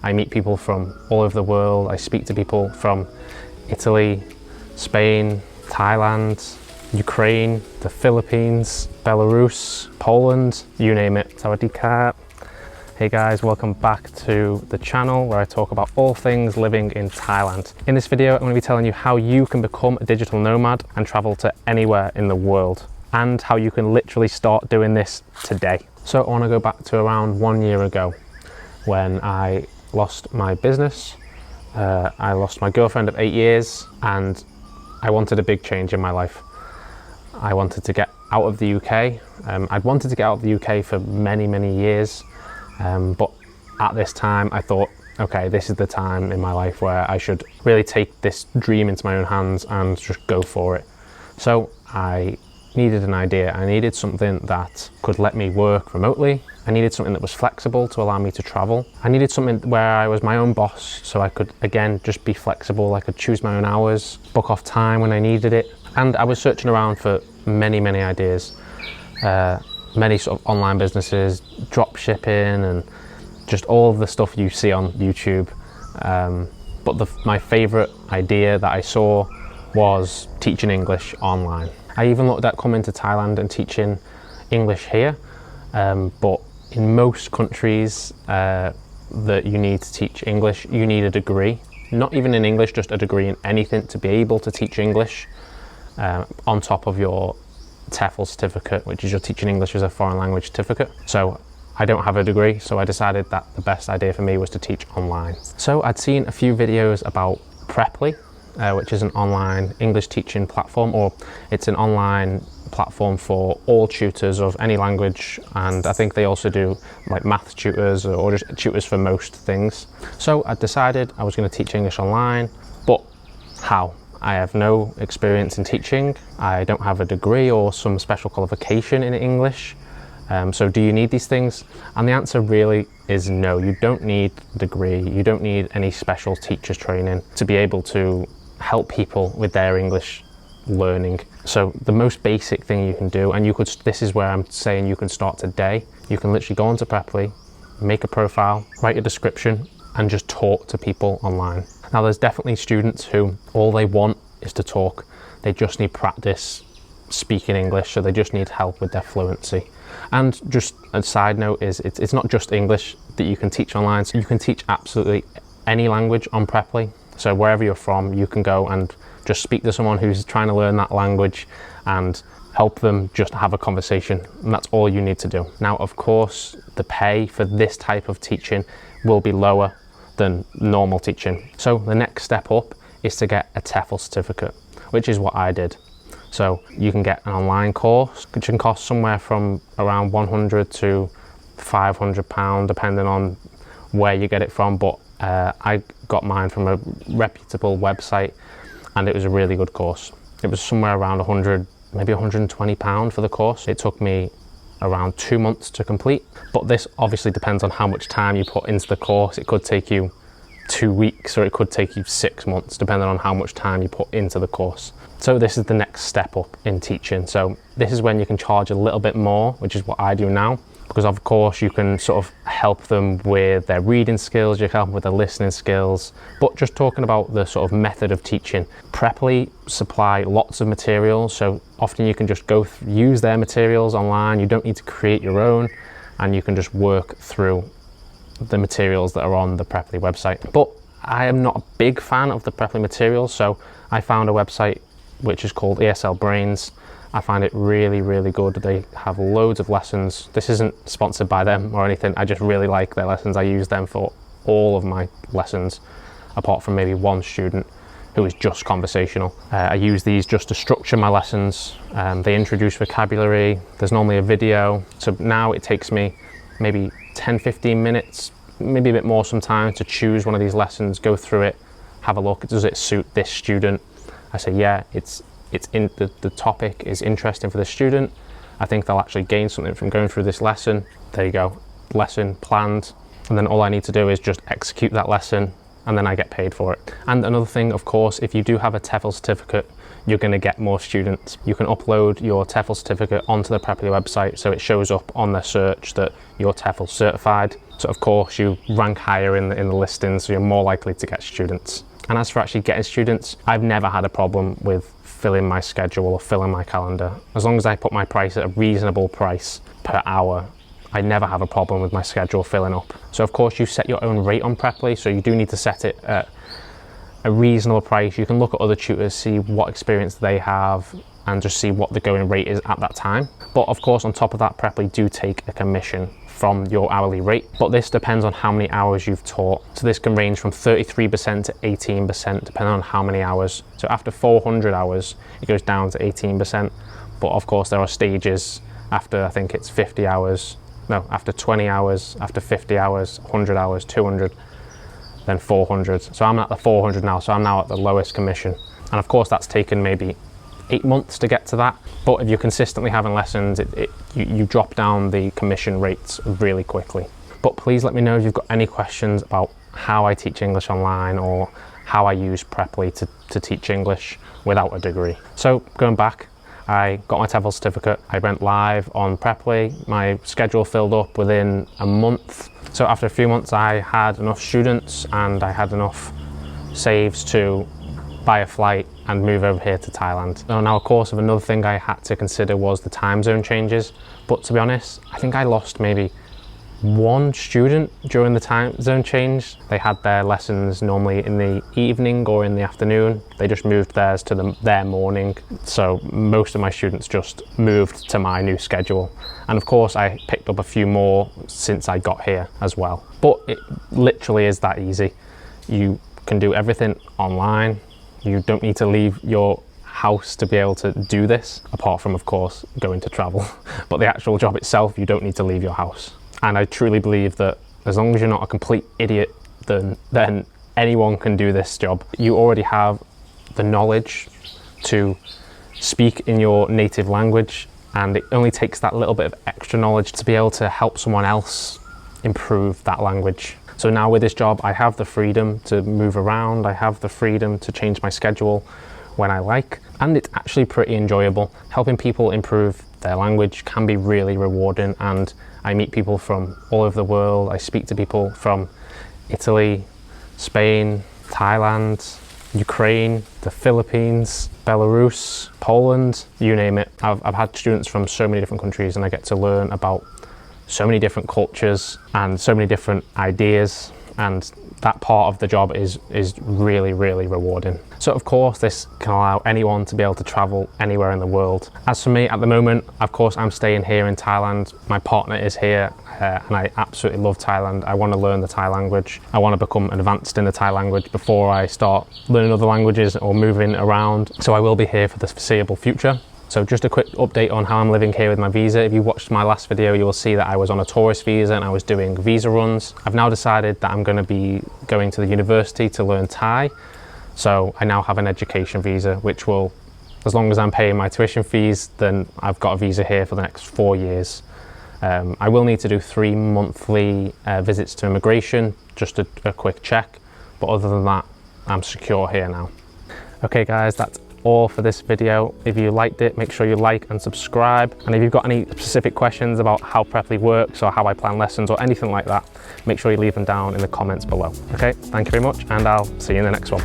I meet people from all over the world. I speak to people from Italy, Spain, Thailand, Ukraine, the Philippines, Belarus, Poland, you name it. Sawadika. Hey guys, welcome back to the channel where I talk about all things living in Thailand. In this video, I'm going to be telling you how you can become a digital nomad and travel to anywhere in the world, and how you can literally start doing this today. So I want to go back to around 1 year ago when I lost my business. I lost my girlfriend of 8 years and I wanted a big change in my life. I wanted to get out of the UK. I'd wanted to get out of the UK for many years, but at this time I thought, okay, this is the time in my life where I should really take this dream into my own hands and just go for it. So I needed an idea. I needed something that could let me work remotely. I needed something that was flexible to allow me to travel. I needed something where I was my own boss, so I could, again, just be flexible. I could choose my own hours, book off time when I needed it. And I was searching around for many ideas, many sort of online businesses, drop shipping, and just all of the stuff you see on YouTube. But my favorite idea that I saw was teaching English online. I even looked at coming to Thailand and teaching English here, but in most countries that you need to teach English, you need a degree. Not even in English, just a degree in anything to be able to teach English on top of your TEFL certificate, which is your teaching English as a foreign language certificate. So I don't have a degree, so I decided that the best idea for me was to teach online. So I'd seen a few videos about Preply, which is an online English teaching platform, or it's an online platform for all tutors of any language, and I think they also do like math tutors or just tutors for most things. So I decided I was going to teach English online, but how? I have no experience in teaching. I don't have a degree or some special qualification in English. So do you need these things? And the answer really is no. You don't need a degree. You don't need any special teachers training to be able to help people with their English learning. So the most basic thing you can do, and this is where I'm saying you can start today. You can literally go onto Preply, make a profile, write a description, and just talk to people online. Now there's definitely students who all they want is to talk. They just need practice speaking English, so they just need help with their fluency. And just a side note is it's not just English that you can teach online, so you can teach absolutely any language on Preply. So wherever you're from, you can go and just speak to someone who's trying to learn that language and help them just have a conversation. And that's all you need to do. Now, of course, the pay for this type of teaching will be lower than normal teaching. So the next step up is to get a TEFL certificate, which is what I did. So you can get an online course, which can cost somewhere from around £100 to £500, depending on where you get it from. But I got mine from a reputable website, and it was a really good course. It was somewhere around 100, maybe £120 for the course. It took me around 2 months to complete, but this obviously depends on how much time you put into the course. It could take you 2 weeks, or it could take you 6 months, depending on how much time you put into the course. So this is the next step up in teaching. So this is when you can charge a little bit more, which is what I do now, because of course you can sort of help them with their reading skills, you can help them with their listening skills. But just talking about the sort of method of teaching, Preply supply lots of materials, so often you can just go use their materials online. You don't need to create your own, and you can just work through the materials that are on the Preply website. But I am not a big fan of the Preply materials, so I found a website which is called ESL Brains. I find it really good. They have loads of lessons. This isn't sponsored by them or anything. I just really like their lessons. I use them for all of my lessons, apart from maybe one student who is just conversational. I use these just to structure my lessons. They introduce vocabulary. There's normally a video. So now it takes me maybe 10-15 minutes, maybe a bit more sometimes, to choose one of these lessons, go through it, have a look. Does it suit this student? I say, yeah, the topic is interesting for the student. I think they'll actually gain something from going through this lesson. There you go, lesson planned. And then all I need to do is just execute that lesson, and then I get paid for it. And another thing, of course, if you do have a TEFL certificate, you're going to get more students. You can upload your TEFL certificate onto the Preply website, so it shows up on the search that you're TEFL certified. So of course you rank higher in the listings, so you're more likely to get students. And as for actually getting students, I've never had a problem with filling my schedule or filling my calendar. As long as I put my price at a reasonable price per hour, I never have a problem with my schedule filling up. So of course you set your own rate on Preply, so you do need to set it at a reasonable price. You can look at other tutors, see what experience they have, and just see what the going rate is at that time. But of course, on top of that, Preply do take a commission from your hourly rate, but this depends on how many hours you've taught. So this can range from 33% to 18%, depending on how many hours. So after 400 hours, it goes down to 18%. But of course, there are stages after, I think it's 50 hours, no, after 20 hours, after 50 hours, 100 hours, 200, then 400. So I'm at the 400 now, so I'm now at the lowest commission. And of course, that's taken maybe 8 months to get to that. But if you're consistently having lessons, you drop down the commission rates really quickly. But please let me know if you've got any questions about how I teach English online or how I use Preply to teach English without a degree. So going back, I got my TEFL certificate. I went live on Preply. My schedule filled up within a month. So after a few months, I had enough students and I had enough saves to buy a flight and move over here to Thailand. So now, of course, another thing I had to consider was the time zone changes. But to be honest, I think I lost maybe one student during the time zone change. They had their lessons normally in the evening or in the afternoon. They just moved theirs to their morning. So most of my students just moved to my new schedule. And of course, I picked up a few more since I got here as well. But it literally is that easy. You can do everything online. You don't need to leave your house to be able to do this, apart from, of course, going to travel. But the actual job itself, you don't need to leave your house. And I truly believe that as long as you're not a complete idiot, then anyone can do this job. You already have the knowledge to speak in your native language, and it only takes that little bit of extra knowledge to be able to help someone else improve that language. So now with this job, I have the freedom to move around. I have the freedom to change my schedule when I like, and it's actually pretty enjoyable. Helping people improve their language can be really rewarding, and I meet people from all over the world. I speak to people from Italy, Spain, Thailand, Ukraine, the Philippines, Belarus, Poland, you name it. I've had students from so many different countries, and I get to learn about so many different cultures and so many different ideas, and that part of the job is really, really rewarding. So of course, this can allow anyone to be able to travel anywhere in the world. As for me at the moment, of course, I'm staying here in Thailand. My partner is here, and I absolutely love Thailand. I want to learn the Thai language. I want to become advanced in the Thai language before I start learning other languages or moving around. So I will be here for the foreseeable future. So just a quick update on how I'm living here with my visa. If you watched my last video, you will see that I was on a tourist visa and I was doing visa runs. I've now decided that I'm going to be going to the university to learn Thai. So I now have an education visa, which will, as long as I'm paying my tuition fees, then I've got a visa here for the next 4 years. I will need to do 3 monthly visits to immigration, just a quick check. But other than that, I'm secure here now. Okay guys, that's all for this video. If you liked it, make sure you like and subscribe. And if you've got any specific questions about how Preply works or how I plan lessons or anything like that, make sure you leave them down in the comments below. Okay, thank you very much, and I'll see you in the next one.